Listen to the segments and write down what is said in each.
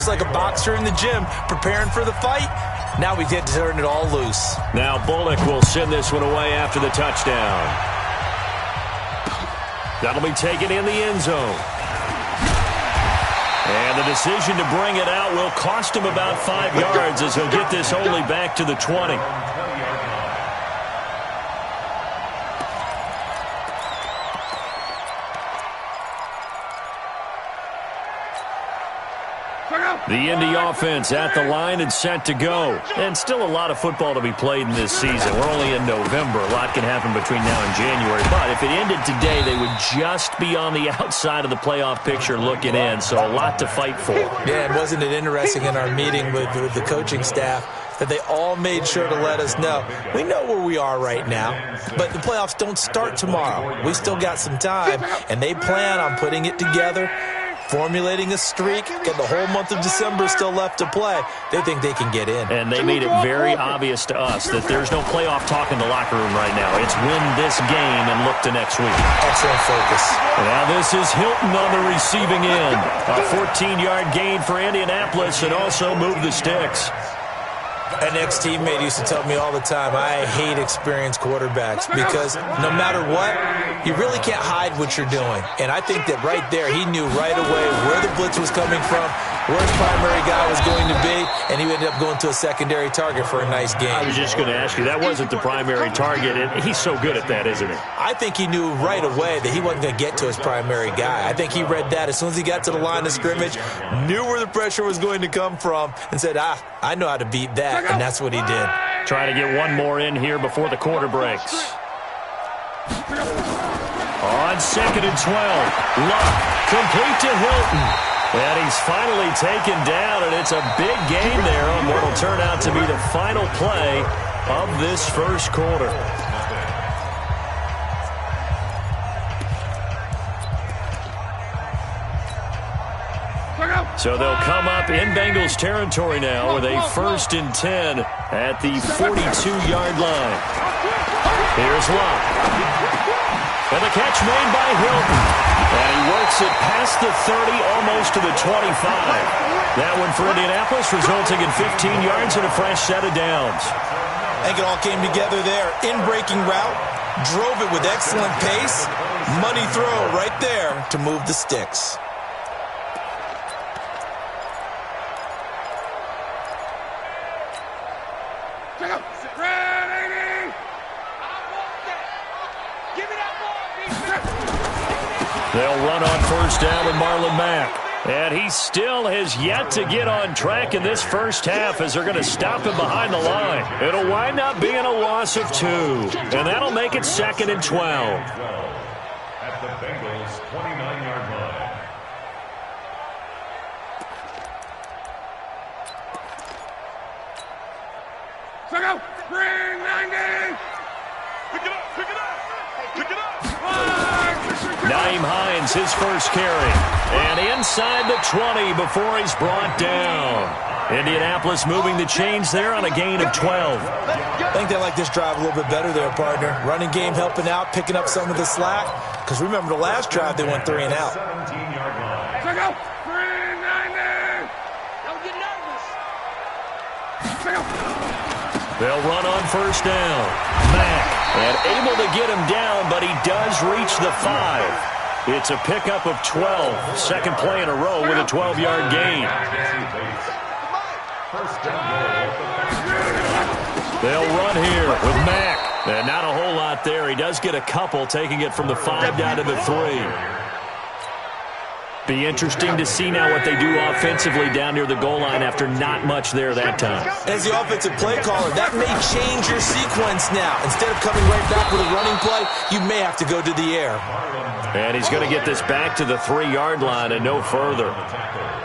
It's like a boxer in the gym preparing for the fight. Now we get to turn it all loose. Now Bullock will send this one away after the touchdown. That'll be taken in the end zone. And the decision to bring it out will cost him about 5 yards as he'll get this only back to the 20. The Indy offense at the line and set to go. And still a lot of football to be played in this season. We're only in November. A lot can happen between now and January. But if it ended today, they would just be on the outside of the playoff picture looking in. So a lot to fight for. Yeah, and wasn't it interesting in our meeting with the coaching staff that they all made sure to let us know. We know where we are right now, but the playoffs don't start tomorrow. We still got some time, and they plan on putting it together, formulating a streak, got the whole month of December still left to play. They think they can get in. And they made it very obvious to us that there's no playoff talk in the locker room right now. It's win this game and look to next week. Excellent focus. Now this is Hilton on the receiving end. A 14-yard gain for Indianapolis and also move the sticks. An ex-teammate used to tell me all the time, I hate experienced quarterbacks because no matter what, you really can't hide what you're doing. And I think that right there, he knew right away where the blitz was coming from, where his primary guy was going to be, and he ended up going to a secondary target for a nice game. I was just going to ask you, that wasn't the primary target, and he's so good at that, isn't he? I think he knew right away that he wasn't going to get to his primary guy. I think he read that as soon as he got to the line of scrimmage, knew where the pressure was going to come from, and said, I know how to beat that. And that's what he did. Trying to get one more in here before the quarter breaks. On 2nd and 12. Luck complete to Hilton. And he's finally taken down, and it's a big gain there on what will turn out to be the final play of this first quarter. So they'll come up in Bengals territory now with a 1st and 10 at the 42-yard line. Here's Luck. And the catch made by Hilton. And he works it past the 30, almost to the 25. That one for Indianapolis, resulting in 15 yards and a fresh set of downs. I think it all came together there. In-breaking route, drove it with excellent pace. Money throw right there to move the sticks. They'll run on 1st down with Marlon Mack. And he still has yet to get on track in this first half as they're going to stop him behind the line. It'll wind up being a loss of 2. And that'll make it 2nd and 12. At the Bengals' 29-yard line. Check out! Green 90! Pick it up! Pick it up! Pick it up! Naeem Hines, his first carry. And inside the 20 before he's brought down. Indianapolis moving the chains there on a gain of 12. I think they like this drive a little bit better there, partner. Running game helping out, picking up some of the slack. Because remember, the last drive, they went 3 and out. 17-yard line. Check out! 390! Don't get nervous! Check out! They'll run on 1st down. Mack, and able to get him down, but he does reach the 5. It's a pickup of 12. Second play in a row with a 12-yard gain. They'll run here with Mack. And not a whole lot there. He does get a couple, taking it from the 5 down to the 3. Be interesting to see now what they do offensively down near the goal line after not much there that time. As the offensive play caller, that may change your sequence now. Instead of coming right back with a running play, you may have to go to the air. And he's going to get this back to the 3-yard line and no further.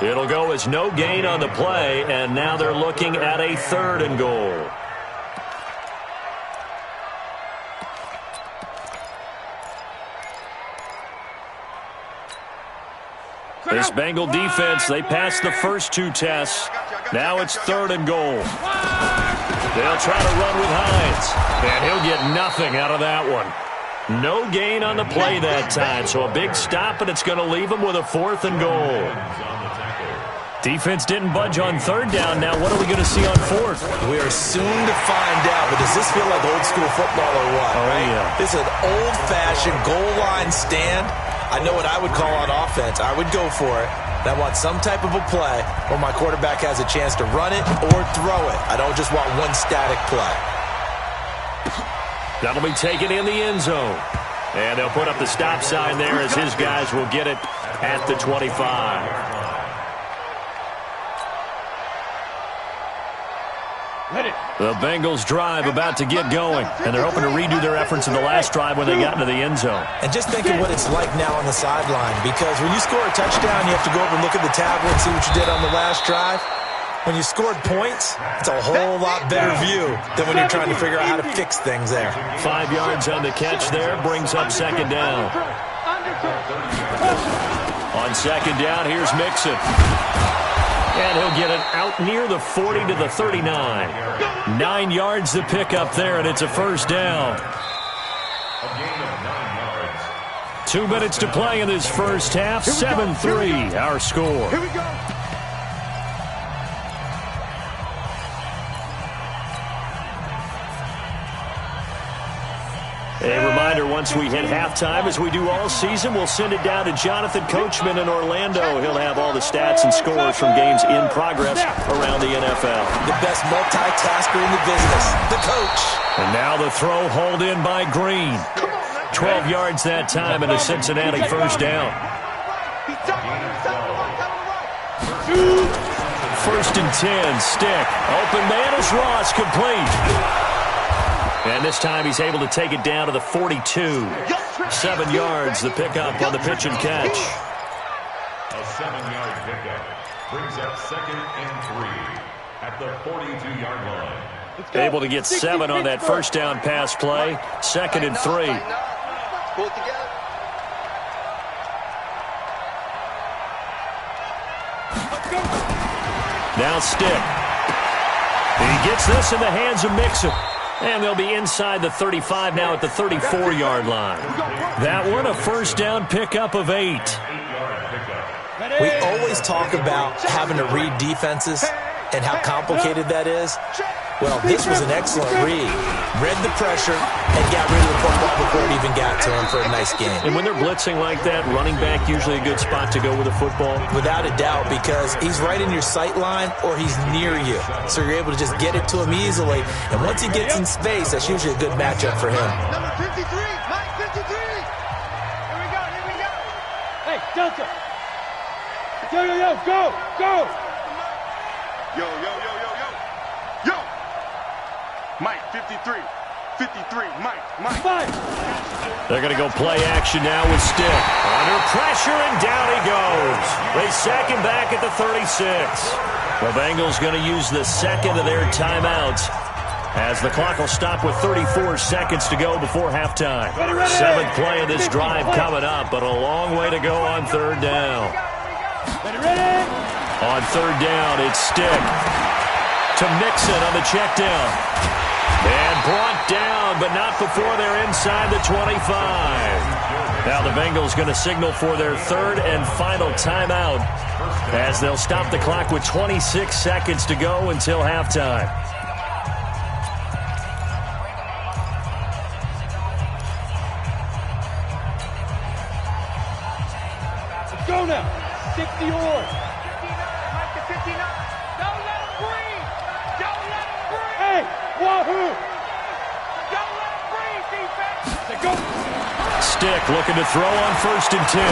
It'll go as no gain on the play, and now they're looking at a 3rd and goal. This Bengal defense, they passed the first 2 tests. Now it's 3rd and goal. They'll try to run with Hines, and he'll get nothing out of that one. No gain on the play that time, so a big stop, and it's going to leave him with a 4th and goal. Defense didn't budge on third down. Now what are we going to see on fourth? We are soon to find out, but does this feel like old school football or what? Oh, right? Yeah. This is an old-fashioned goal line stand. I know what I would call on offense. I would go for it. I want some type of a play where my quarterback has a chance to run it or throw it. I don't just want one static play. That'll be taken in the end zone. And they'll put up the stop sign there as his guys will get it at the 25. The Bengals drive about to get going, and they're hoping to redo their efforts in the last drive when they got into the end zone. And just think of what it's like now on the sideline, because when you score a touchdown, you have to go over and look at the tablet and see what you did on the last drive. When you scored points, it's a whole lot better view than when you're trying to figure out how to fix things there. 5 yards on the catch there, brings up second down. On second down, here's Mixon. And he'll get it out near the 40 to the 39. 9 yards to pick up there, and it's a first down. A gain of 9 yards. 2 minutes to play in this first half. 7-3, our score. Here we go. A reminder, once we hit halftime, as we do all season, we'll send it down to Jonathan Coachman in Orlando. He'll have all the stats and scores from games in progress around the NFL. The best multitasker in the business, the coach. And now the throw hauled in by Green. 12 yards that time and a Cincinnati first down. First and 10, Stick. Open man is Ross, complete. And this time he's able to take it down to the 42. 7 yards, the pickup on the pitch and catch. A 7-yard pickup brings up 2nd and 3 at the 42-yard line. Able to get 7 on that first down pass play. 2nd and 3. Pull it together. Now Stick. He gets this in the hands of Mixon. And they'll be inside the 35 now at the 34-yard line. That one, a first down pickup of 8. We always talk about having to read defenses and how complicated that is. Well, this was an excellent read. Read the pressure and got rid of the football before it even got to him for a nice game. And when they're blitzing like that, running back usually a good spot to go with a football? Without a doubt, because he's right in your sight line or he's near you. So you're able to just get it to him easily. And once he gets in space, that's usually a good matchup for him. Number 53, Mike 53. Here we go, here we go. Hey, Delta. Yo, go, go. Yo. Mike, 53, Mike. Fine. They're going to go play action now with Stick. Under pressure, and down he goes. They sack him back at the 36. The Bengals going to use the second of their timeouts as the clock will stop with 34 seconds to go before halftime. 7th play of this drive coming up, but a long way to go on third down. Ready? On third down, it's Stick to Mixon on the check down. And brought down, but not before they're inside the 25. Now the Bengals going to signal for their third and final timeout as they'll stop the clock with 26 seconds to go until halftime. Let's go now. 60 or. 59, Mike to 59. Don't let him breathe. Don't let him breathe. Hey, wahoo. Don't let him breathe, defense. Let's go. Stick looking to throw on 1st and 10.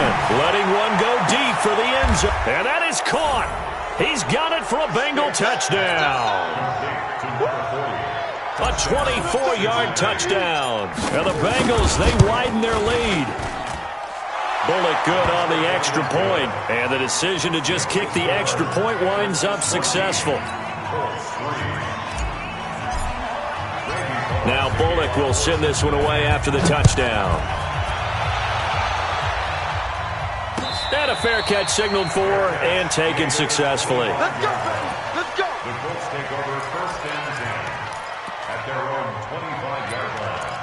Letting one go deep for the end zone. And that is caught. He's got it for a Bengal touchdown. A 24-yard touchdown. And the Bengals, they widen their lead. Bullock good on the extra point. And the decision to just kick the extra point winds up successful. Now Bullock will send this one away after the touchdown. And a fair catch signaled for and taken successfully. Let's go, baby. Let's go. The Colts take over 1st and 10 at their own 25-yard line.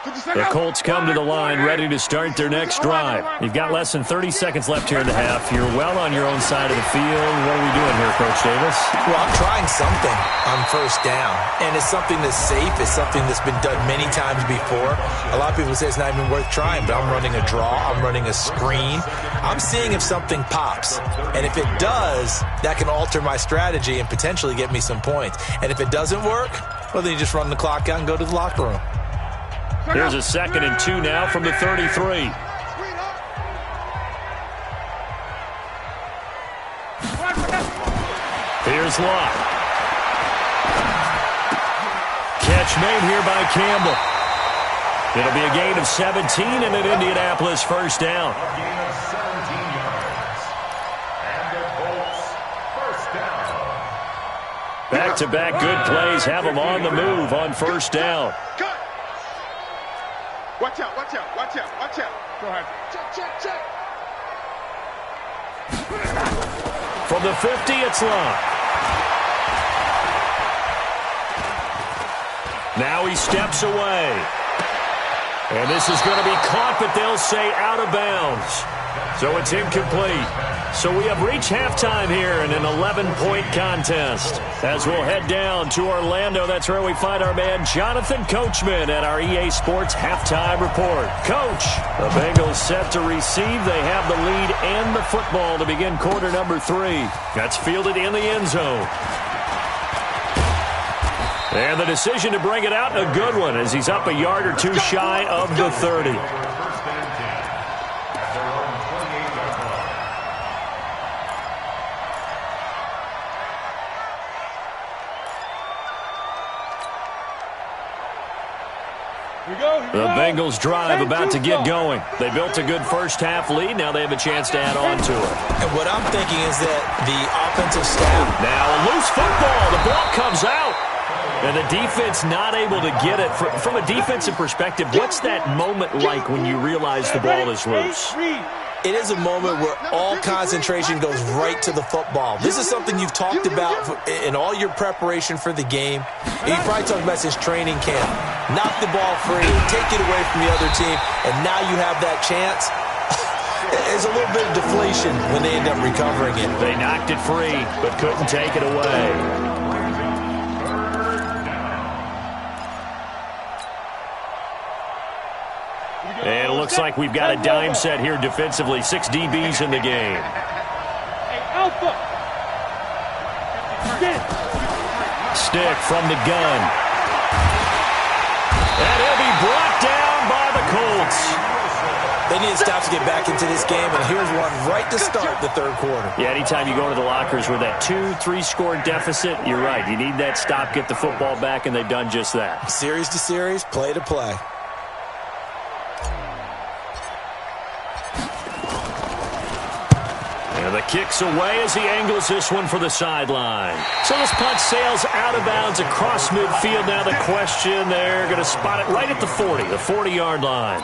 The Colts come to the line ready to start their next drive. You've got less than 30 seconds left here in the half. You're well on your own side of the field. What are we doing here, Coach Davis? Well, I'm trying something on first down, and it's something that's safe. It's something that's been done many times before. A lot of people say it's not even worth trying, but I'm running a draw. I'm running a screen. I'm seeing if something pops, and if it does, that can alter my strategy and potentially get me some points. And if it doesn't work, well, then you just run the clock out and go to the locker room. Here's a 2nd and 2 now from the 33. Here's Locke. Catch made here by Campbell. It'll be a gain of 17 and an Indianapolis first down. A gain of 17 yards. And the Colts first down. Back-to-back good plays have them on the move on first down. Cut. Watch out, watch out, watch out, watch out. Go ahead. Check. From the 50, it's Locke. Now he steps away. And this is going to be caught, but they'll say out of bounds. So it's incomplete. So we have reached halftime here in an 11-point contest. As we'll head down to Orlando, that's where we find our man Jonathan Coachman at our EA Sports Halftime Report. Coach, the Bengals set to receive. They have the lead and the football to begin quarter number 3. That's fielded in the end zone. And the decision to bring it out, a good one, as he's up a yard or two shy of the 30. The Bengals drive about to get going. They built a good first-half lead. Now they have a chance to add on to it. And what I'm thinking is that the offensive staff... Now a loose football. The ball comes out. And the defense not able to get it. From a defensive perspective, what's that moment like when you realize the ball is loose? It is a moment where all concentration goes right to the football. This is something you've talked about in all your preparation for the game. You probably talked about since training camp. Knock the ball free, take it away from the other team, and now you have that chance. There's a little bit of deflation when they end up recovering it. They knocked it free, but couldn't take it away. And it looks like we've got a dime set here defensively. 6 DBs in the game. Hey, Alpha. Stick from the gun. And he'll be brought down by the Colts. They need to stop to get back into this game, and here's one right to start the third quarter. Yeah, anytime you go to the lockers with that 2-3 score deficit, you're right. You need that stop, get the football back, and they've done just that. Series to series, play to play. The kick's away as he angles this one for the sideline. So this punt sails out of bounds across midfield. Now the question, they're going to spot it right at the 40, the 40-yard line.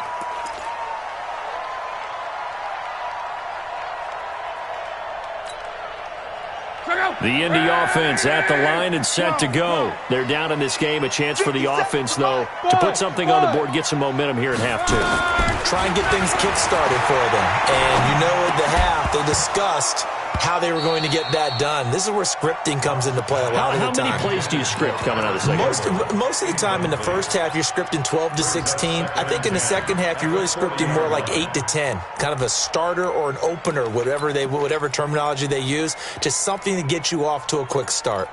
The Indy offense at the line and set to go. They're down in this game. A chance for the offense, though, to put something on the board, get some momentum here at half 2. Try and get things kick-started for them. And you know at the half, they discussed how they were going to get that done. This is where scripting comes into play a lot of the time. How many plays do you script coming out of the second? Most of the time in the first half, you're scripting 12 to 16. I think in the second half, you're really scripting more like 8 to 10. Kind of a starter or an opener, whatever terminology they use. Just something to get you off to a quick start.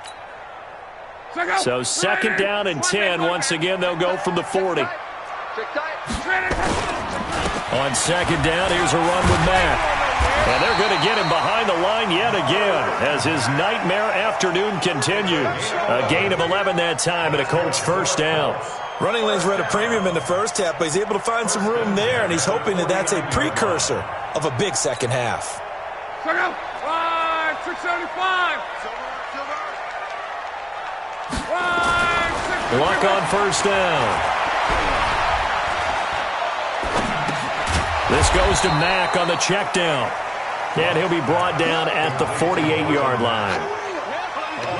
So 2nd down and 10. Once again, they'll go from the 40. On 2nd down, here's a run with Mack. And they're going to get him behind the line yet again as his nightmare afternoon continues. A gain of 11 that time and a Colts first down. Running lanes were at a premium in the first half, but he's able to find some room there, and he's hoping that that's a precursor of a big second half. 675. Luck on first down. This goes to Mack on the check down. And he'll be brought down at the 48-yard line.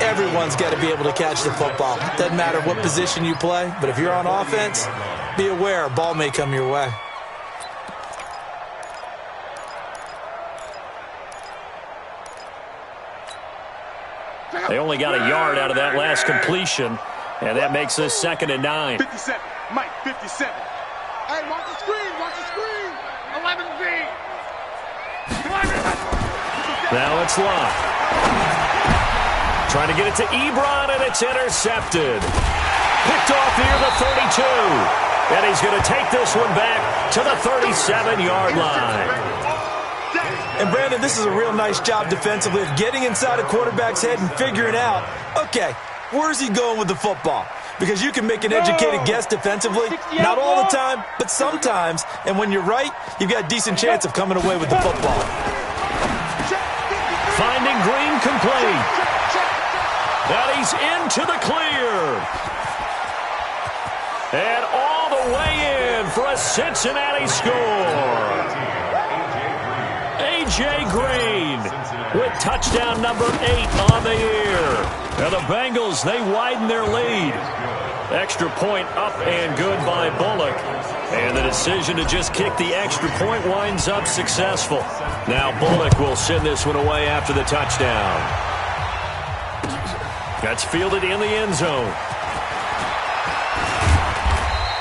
Everyone's got to be able to catch the football. Doesn't matter what position you play, but if you're on offense, be aware a ball may come your way. They only got a yard out of that last completion, and that makes us 2nd and 9. 57. Mike, 57. Hey, watch the screen. Watch the screen. 11B. Now it's Locke. Trying to get it to Ebron, and it's intercepted. Picked off near the 32. And he's going to take this one back to the 37-yard line. And, Brandon, this is a real nice job defensively of getting inside a quarterback's head and figuring out, okay, where's he going with the football? Because you can make an educated guess defensively, not all the time, but sometimes. And when you're right, you've got a decent chance of coming away with the football. Finding Green complete. And he's into the clear. And all the way in for a Cincinnati score. A.J. Green with touchdown number 8 on the year. And the Bengals, they widen their lead. Extra point up and good by Bullock. And the decision to just kick the extra point winds up successful. Now Bullock will send this one away after the touchdown. That's fielded in the end zone.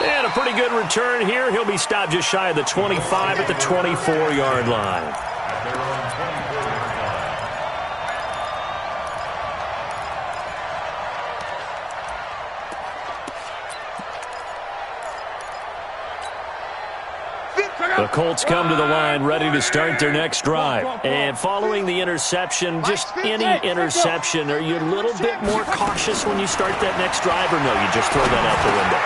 And a pretty good return here. He'll be stopped just shy of the 25 at the 24-yard line. The Colts come to the line ready to start their next drive. And following the interception, just any interception, are you a little bit more cautious when you start that next drive, or no, you just throw that out the window?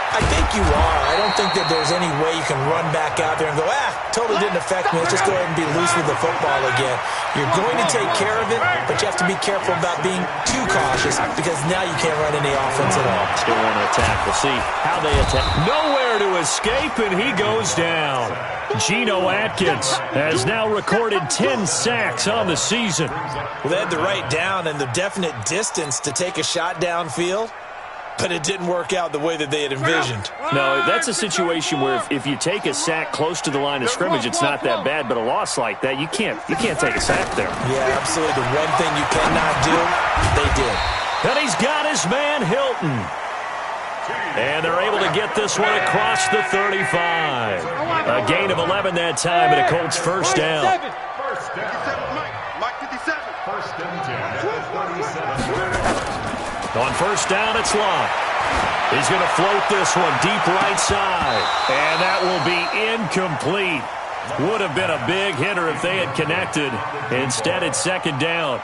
I think you are. I don't think that there's any way you can run back out there and go, totally didn't affect me. Let's just go ahead and be loose with the football again. You're going to take care of it, but you have to be careful about being too cautious because now you can't run any offense at all. Still want to attack. We'll see how they attack. Nowhere to escape, and he goes down. Geno Atkins has now recorded 10 sacks on the season. Well, they had the right down and the definite distance to take a shot downfield, but it didn't work out the way that they had envisioned. No, that's a situation where if you take a sack close to the line of scrimmage, it's not that bad, but a loss like that, you can't take a sack there. Yeah, absolutely. The one thing you cannot do, they did. And he's got his man Hilton. And they're able to get this one across the 35. A gain of 11 that time, and a Colts first down. First down. Mike, 57. First and 10 at the 37. On first down, it's Locke. He's going to float this one deep right side. And that will be incomplete. Would have been a big hitter if they had connected. Instead, it's second down.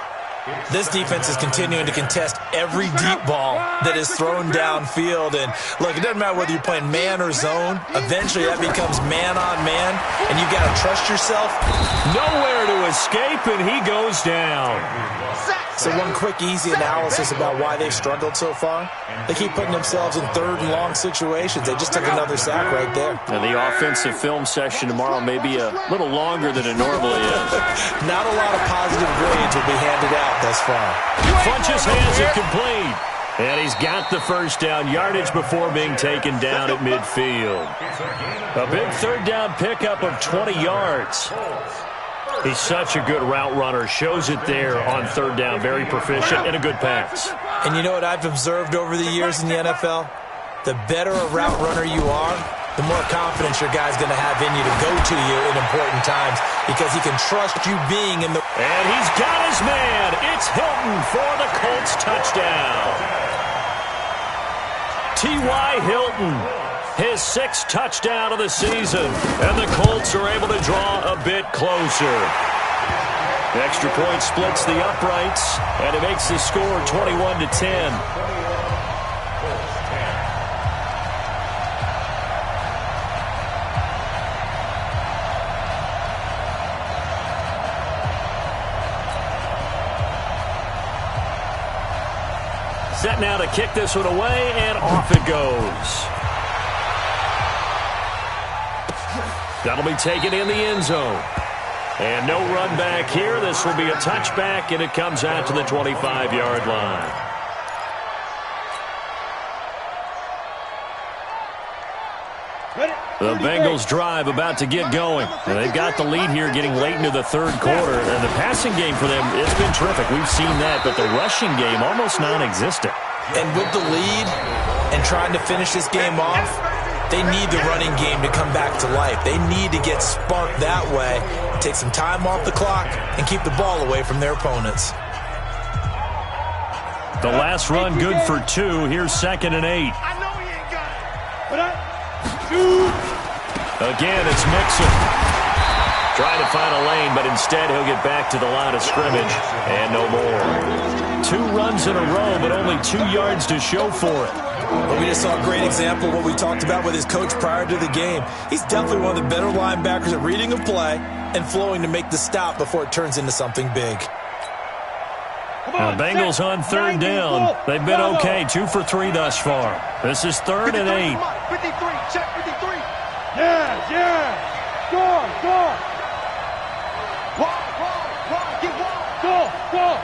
This defense is continuing to contest every deep ball that is thrown downfield. And, look, it doesn't matter whether you're playing man or zone. Eventually, that becomes man on man, and you've got to trust yourself. Nowhere to escape, and he goes down. So one quick, easy analysis about why they've struggled so far. They keep putting themselves in third and long situations. They just took another sack right there. And the offensive film session tomorrow may be a little longer than it normally is. Not a lot of positive grades will be handed out thus far. Funchess hands it complete. And he's got the first down, yardage before being taken down at midfield. A big third down pickup of 20 yards. He's such a good route runner. Shows it there on third down. Very proficient and a good pass. And you know what I've observed over the years in the NFL? The better a route runner you are, the more confidence your guy's going to have in you to go to you in important times because he can trust you being in the... And he's got his man. It's Hilton for the Colts touchdown. T.Y. Hilton, his 6th touchdown of the season. And the Colts are able to draw a bit closer. The extra point splits the uprights, and it makes the score 21-10. Set now to kick this one away, and off it goes. That'll be taken in the end zone. And no run back here. This will be a touchback, and it comes out to the 25-yard line. The Bengals drive about to get going. And they've got the lead here getting late into the third quarter. And the passing game for them, it's been terrific. We've seen that, but the rushing game almost non-existent. And with the lead and trying to finish this game off, they need the running game to come back to life. They need to get spunked that way, take some time off the clock, and keep the ball away from their opponents. The last run good for 2. Here's 2nd and 8. I know he ain't got it. But Again, it's Mixon. Trying to find a lane, but instead he'll get back to the line of scrimmage. And no more. 2 runs in a row, but only 2 yards to show for it. But we just saw a great example of what we talked about with his coach prior to the game. He's definitely one of the better linebackers at reading a play and flowing to make the stop before it turns into something big. The Bengals on 3rd down. They've been okay, 2 for 3 thus far. This is 3rd and 8. 53, check 53. Yeah. Score. Walk, get walk. Go.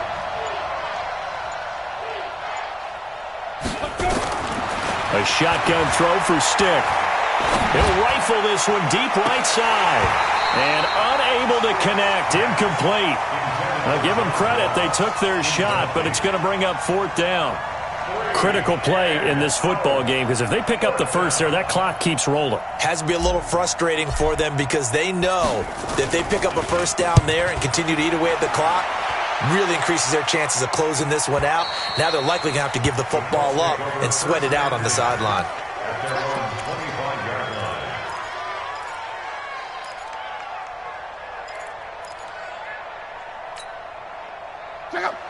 A shotgun throw for Stick. He'll rifle this one deep right side. And unable to connect. Incomplete. I'll give them credit. They took their shot, but it's going to bring up 4th down. Critical play in this football game, because if they pick up the first there, that clock keeps rolling. Has to be a little frustrating for them because they know that if they pick up a first down there and continue to eat away at the clock, really increases their chances of closing this one out. Now they're likely going to have to give the football up and sweat it out on the sideline.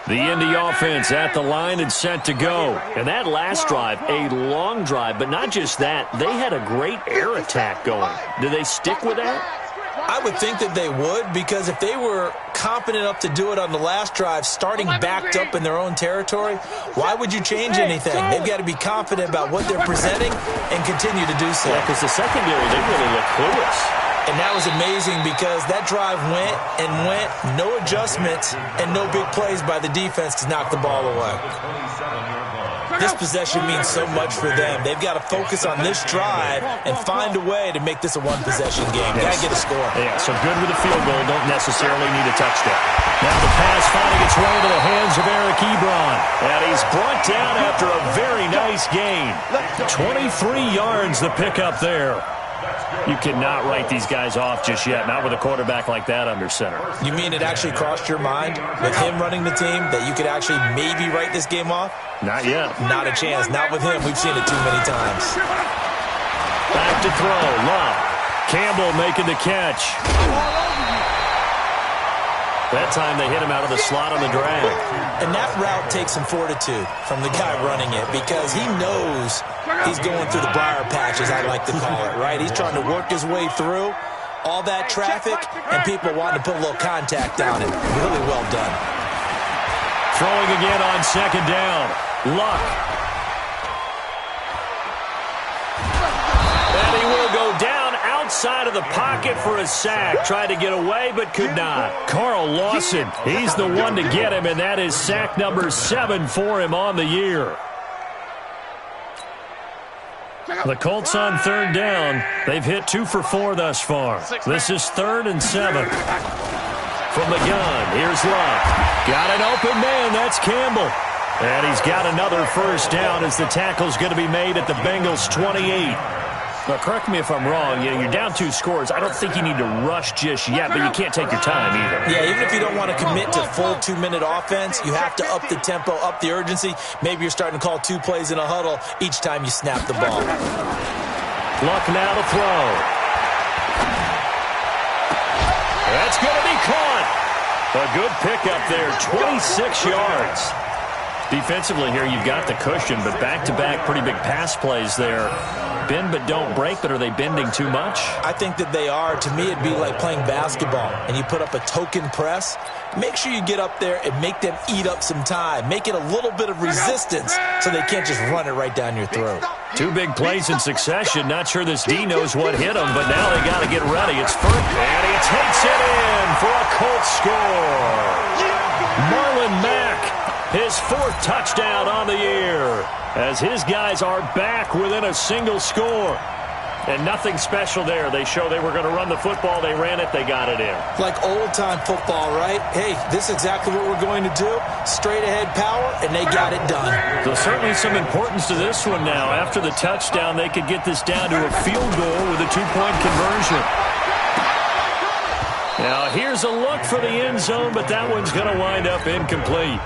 The Indy offense at the line and set to go. And that last drive, a long drive, but not just that, they had a great air attack going. Do they stick with that? I would think that they would, because if they were confident enough to do it on the last drive, starting backed up in their own territory, why would you change anything? They've got to be confident about what they're presenting and continue to do so. Yeah, because the secondary, they really look clueless. And that was amazing because that drive went, no adjustments, and no big plays by the defense to knock the ball away. This possession means so much for them. They've got to focus on this drive and find a way to make this a one-possession game. Got to get a score. Yeah, so good with a field goal. Don't necessarily need a touchdown. Now the pass finding its way into the hands of Eric Ebron. And he's brought down after a very nice gain. 23 yards the pickup there. You cannot write these guys off just yet, not with a quarterback like that under center. You mean it actually crossed your mind with him running the team that you could actually maybe write this game off? Not yet. Not a chance. Not with him. We've seen it too many times. Back to throw. Love. Campbell making the catch. That time they hit him out of the slot on the drag. And that route takes some fortitude from the guy running it because he knows he's going through the briar patch, as I like to call it, right? He's trying to work his way through all that traffic and people wanting to put a little contact on it. Really well done. Throwing again on 2nd down. Luck. And he will go down outside of the pocket for a sack. Tried to get away, but could not. Carl Lawson, he's the one to get him, and that is sack number 7 for him on the year. The Colts on 3rd down. They've hit 2 for 4 thus far. This is 3rd and 7. From the gun, here's Luck. Got an open man, that's Campbell. And he's got another first down as the tackle's going to be made at the Bengals 28. Now, correct me if I'm wrong. You're down 2 scores. I don't think you need to rush just yet, but you can't take your time either. Yeah, even if you don't want to commit to full 2-minute offense, you have to up the tempo, up the urgency. Maybe you're starting to call 2 plays in a huddle each time you snap the ball. Luck now to throw. That's going to be caught. A good pickup there, 26 yards. Defensively here, you've got the cushion, but back-to-back pretty big pass plays there. Bend but don't break, but are they bending too much? I think that they are. To me, it'd be like playing basketball, and you put up a token press. Make sure you get up there and make them eat up some time. Make it a little bit of resistance so they can't just run it right down your throat. Two big plays in succession. Not sure this D knows what hit him, but now they got to get ready. It's first, and he takes it in for a Colts score. Marlon Mack, his 4th touchdown on the year, as his guys are back within a single score. And nothing special there. They show they were going to run the football. They ran it. They got it in. Like old-time football, right? Hey, this is exactly what we're going to do. Straight-ahead power, and they got it done. So certainly some importance to this one now. After the touchdown, they could get this down to a field goal with a 2-point conversion. Now, here's a look for the end zone, but that one's going to wind up incomplete.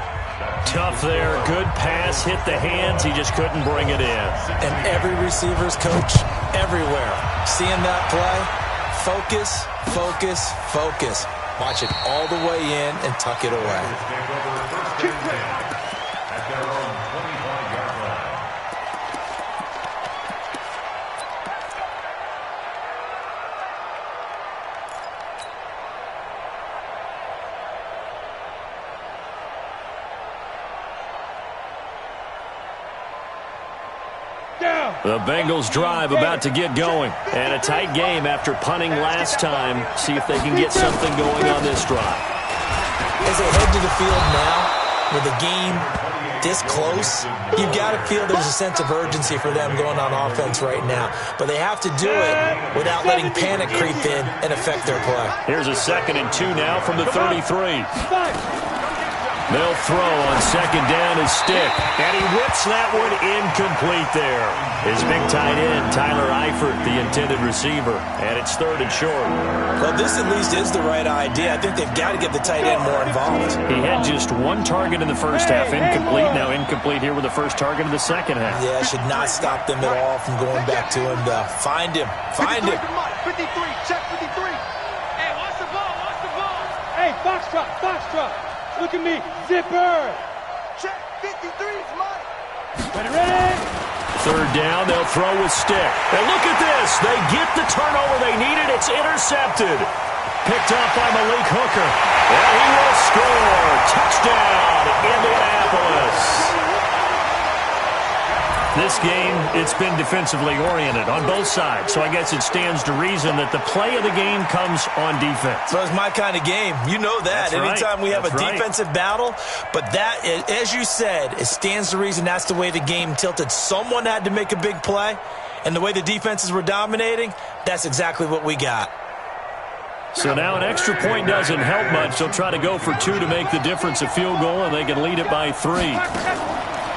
Tough there. Good pass. Hit the hands. He just couldn't bring it in. And every receiver's coach everywhere. Seeing that play, focus, focus, focus. Watch it all the way in and tuck it away. The Bengals drive about to get going. And a tight game after punting last time. See if they can get something going on this drive. As they head to the field now, with the game this close, you've got to feel there's a sense of urgency for them going on offense right now. But they have to do it without letting panic creep in and affect their play. Here's a 2nd and 2 now from the 33. They'll throw on 2nd down his stick. And he whips that one incomplete there. His big tight end, Tyler Eifert, the intended receiver. And it's 3rd and short. Well, this at least is the right idea. I think they've got to get the tight end more involved. He had just 1 target in the first half, incomplete. Now incomplete here with the first target in the second half. Yeah, should not stop them at all from going back to him, though. Find him. Find him. 53, check 53. Hey, watch the ball, watch the ball. Hey, foxtrot, foxtrot. Look at me, zipper. Check 53 is mine. Ready? 3rd down, they'll throw with stick. And look at this. They get the turnover they needed. It's intercepted. Picked up by Malik Hooker. And he will score. Touchdown, Indianapolis. This game, it's been defensively oriented on both sides. So I guess it stands to reason that the play of the game comes on defense. So it's my kind of game. You know that. That's Anytime we have That's a defensive battle. But that, as you said, it stands to reason that's the way the game tilted. Someone had to make a big play. And the way the defenses were dominating, that's exactly what we got. So now an extra point doesn't help much. They'll try to go for 2 to make the difference a field goal, and they can lead it by 3.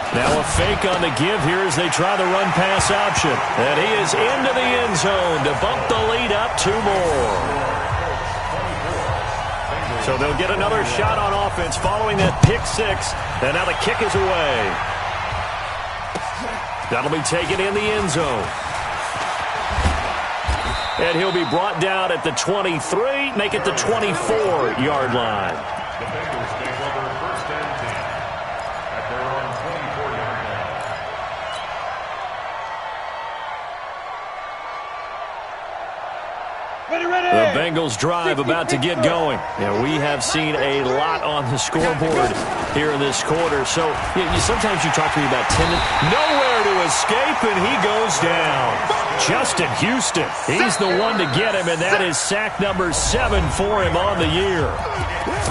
Now a fake on the give here as they try the run-pass option. And he is into the end zone to bump the lead up 2 more. So they'll get another shot on offense following that pick 6. And now the kick is away. That'll be taken in the end zone. And he'll be brought down at the 23, make it the 24-yard line. The Bengals take over 1st and 10 at their own 24-yard line. The Bengals drive about to get going. Now, we have seen a lot on the scoreboard here in this quarter. So, sometimes you talk to me about nowhere to escape, and he goes down. Justin Houston, he's the one to get him, and that is sack number 7 for him on the year.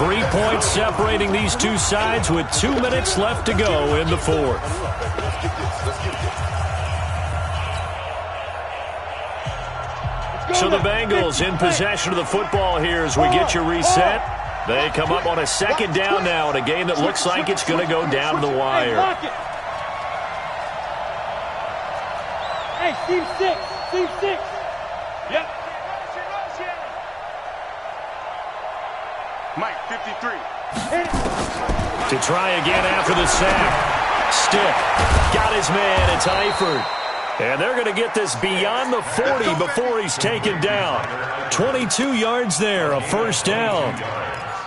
3 points separating these two sides with 2 minutes left to go in the 4th. So the Bengals in possession of the football here as we get you reset. They come up on a 2nd down now in a game that looks like it's going to go down to the wire. Hey, Steve 6. Yep. Mike, 53. To try again after the sack. Stick. Got his man. It's Eifert. And they're going to get this beyond the 40 before he's taken down. 22 yards there, a 1st down.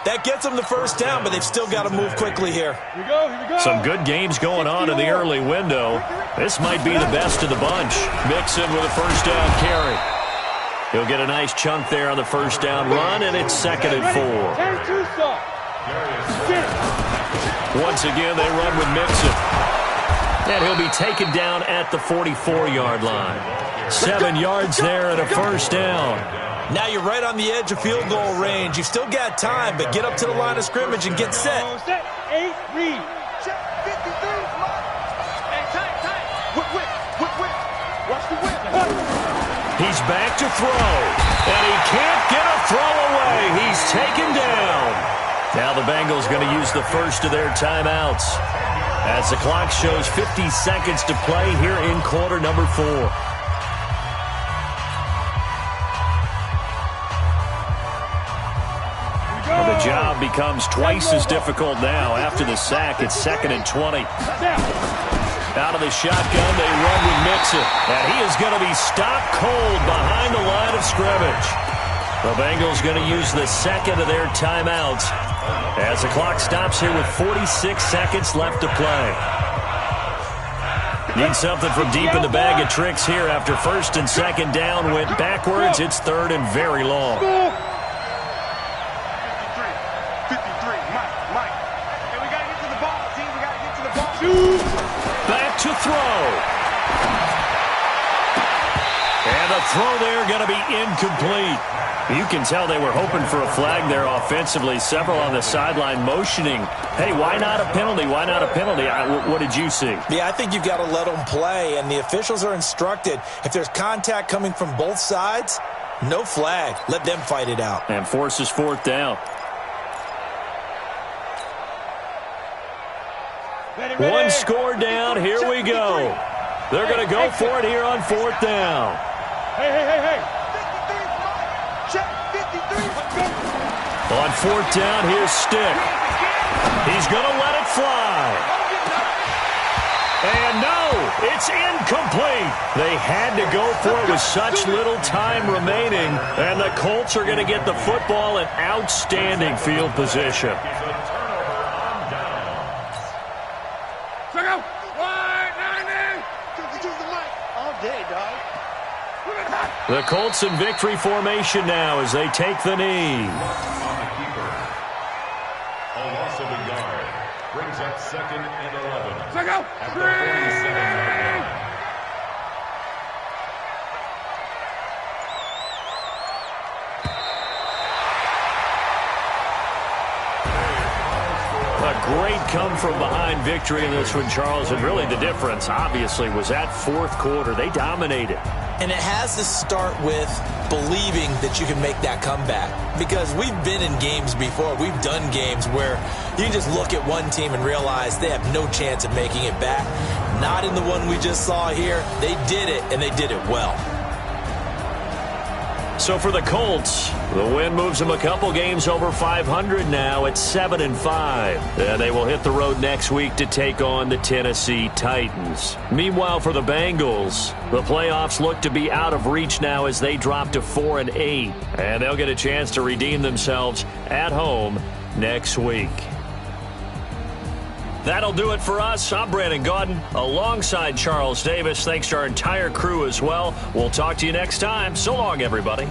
That gets them the first down, but they've still got to move quickly here. Here we go. Some good games going on in the early window. This might be the best of the bunch. Mixon with a first down carry. He'll get a nice chunk there on the first down run, and it's 2nd and 4. Once again, they run with Mixon. And he'll be taken down at the 44-yard line. 7 yards there and a first down. Now you're right on the edge of field goal range. You've still got time, but get up to the line of scrimmage and get set. 8, read. Check 53. Hey, tight. Whip. Watch the whip. He's back to throw, and he can't get a throw away. He's taken down. Now the Bengals going to use the first of their timeouts as the clock shows 50 seconds to play here in quarter number 4. Well, the job becomes twice as difficult now. After the sack, it's 2nd and 20. Out of the shotgun, they run with Mixon. And he is going to be stopped cold behind the line of scrimmage. The Bengals going to use the second of their timeouts as the clock stops here with 46 seconds left to play. Need something from deep in the bag of tricks here after 1st and 2nd down went backwards. It's 3rd and very long. 53, Mike. Hey, we got to get to the ball, team. We got to get to the ball. Back to throw. And the throw there going to be incomplete. You can tell they were hoping for a flag there offensively. Several on the sideline motioning, hey, why not a penalty? Why not a penalty? What did you see? Yeah, I think you've got to let them play, and the officials are instructed. If there's contact coming from both sides, no flag. Let them fight it out. And forces 4th down. One score down. Here we go. They're going to go for it here on 4th down. Hey. Check 53. On 4th down, here's Stick. He's going to let it fly. And no, it's incomplete. They had to go for it with such little time remaining. And the Colts are going to get the football in outstanding field position. The Colts in victory formation now as they take the knee. On the keeper. A loss of a yard. Brings up 2nd and 11. At the 47-yard line. A great come-from-behind victory in this one, Charles. And really the difference, obviously, was that 4th quarter. They dominated. And it has to start with believing that you can make that comeback. Because we've been in games before. We've done games where you just look at one team and realize they have no chance of making it back. Not in the one we just saw here. They did it, and they did it well. So for the Colts, the win moves them a couple games over 500 now at 7-5. And they will hit the road next week to take on the Tennessee Titans. Meanwhile, for the Bengals, the playoffs look to be out of reach now as they drop to 4-8. And they'll get a chance to redeem themselves at home next week. That'll do it for us. I'm Brandon Gaudin alongside Charles Davis. Thanks to our entire crew as well. We'll talk to you next time. So long, everybody.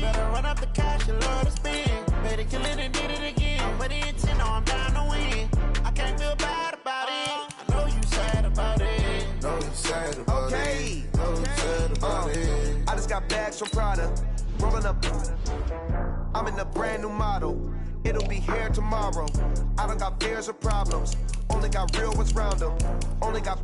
better run up the cash, you love to spend. Better kill it and did it again. But the intent, no, I'm down to win. I can't feel bad about it. I know you sad about it. Know you sad about it. Know you sad about it. I just got bags from Prada. Rolling up. I'm in a brand new model. It'll be here tomorrow. I don't got fears or problems. Only got real ones round them. Only got